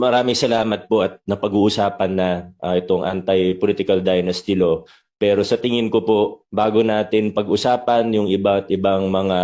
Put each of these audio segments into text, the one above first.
Maraming salamat po at napag-uusapan na itong anti-political dynasty law. Pero sa tingin ko po, bago natin pag-usapan yung iba't ibang mga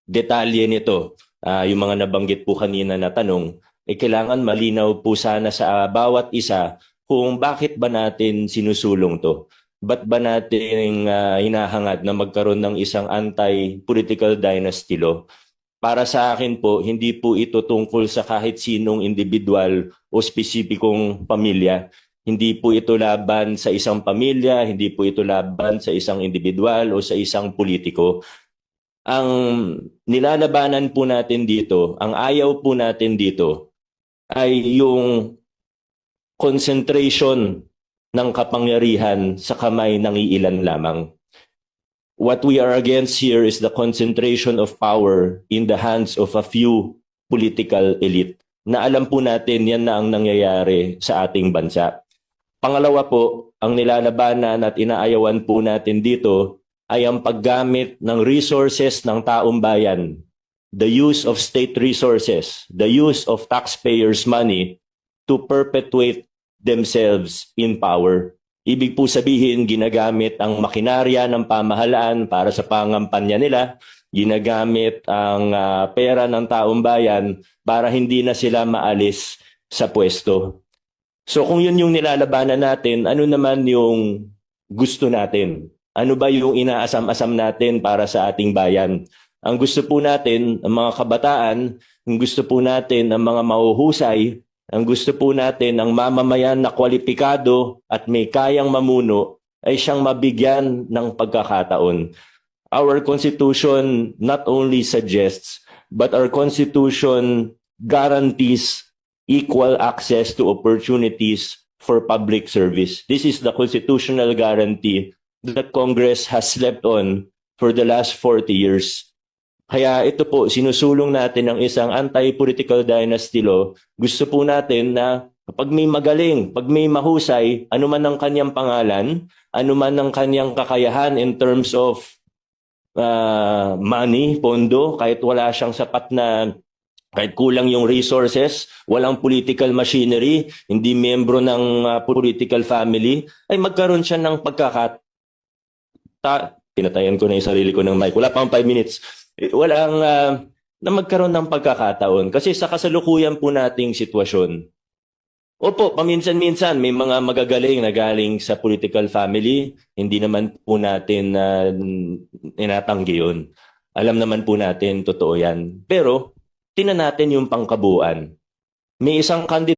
detalye nito, yung mga nabanggit po kanina na tanong, kailangan malinaw po sana sa bawat isa kung bakit ba natin sinusulong to. Ba't ba natin hinahangad na magkaroon ng isang anti-political dynasty law? Para sa akin po, hindi po ito tungkol sa kahit sinong individual o spesipikong pamilya. Hindi po ito laban sa isang pamilya, hindi po ito laban sa isang individual o sa isang politiko. Ang nilalabanan po natin dito, ang ayaw po natin dito ay yung concentration ng kapangyarihan sa kamay ng iilan lamang. What we are against here is the concentration of power in the hands of a few political elite. Na alam po natin yan na ang nangyayari sa ating bansa. Pangalawa po, ang nilalabanan at inaayawan po natin dito ay ang paggamit ng resources ng taong bayan. The use of state resources, the use of taxpayers' money to perpetuate themselves in power. Ibig po sabihin, ginagamit ang makinarya ng pamahalaan para sa pangampanya nila, ginagamit ang pera ng taong bayan para hindi na sila maalis sa pwesto. So kung yun yung nilalabanan natin, ano naman yung gusto natin? Ano ba yung inaasam-asam natin para sa ating bayan? Ang gusto po natin, ang mga kabataan, ang gusto po natin, ang mga mahuhusay, ang gusto po natin, ang mamamayan na kwalipikado at may kayang mamuno ay siyang mabigyan ng pagkakataon. Our Constitution not only suggests, but our Constitution guarantees equal access to opportunities for public service. This is the constitutional guarantee that Congress has slept on for the last 40 years. Kaya ito po, sinusulong natin ang isang anti-political dynasty law. Gusto po natin na pag may magaling, pag may mahusay, ano man ang kanyang pangalan, ano man ang kanyang kakayahan in terms of money, pondo, kahit wala siyang sapat na, kahit kulang yung resources, walang political machinery, hindi membro ng political family, ay magkaroon siya ng pinatayan ko na yung sarili ko ng mic. Wala pang 5 minutes. Walang na magkaroon ng pagkakataon. Kasi sa kasalukuyan po nating sitwasyon, opo, paminsan-minsan may mga magagaling na galing sa political family, hindi naman po natin inatanggi yun. Alam naman po natin, totoo yan. Pero, tingnan natin yung pangkabuuan. May isang candidate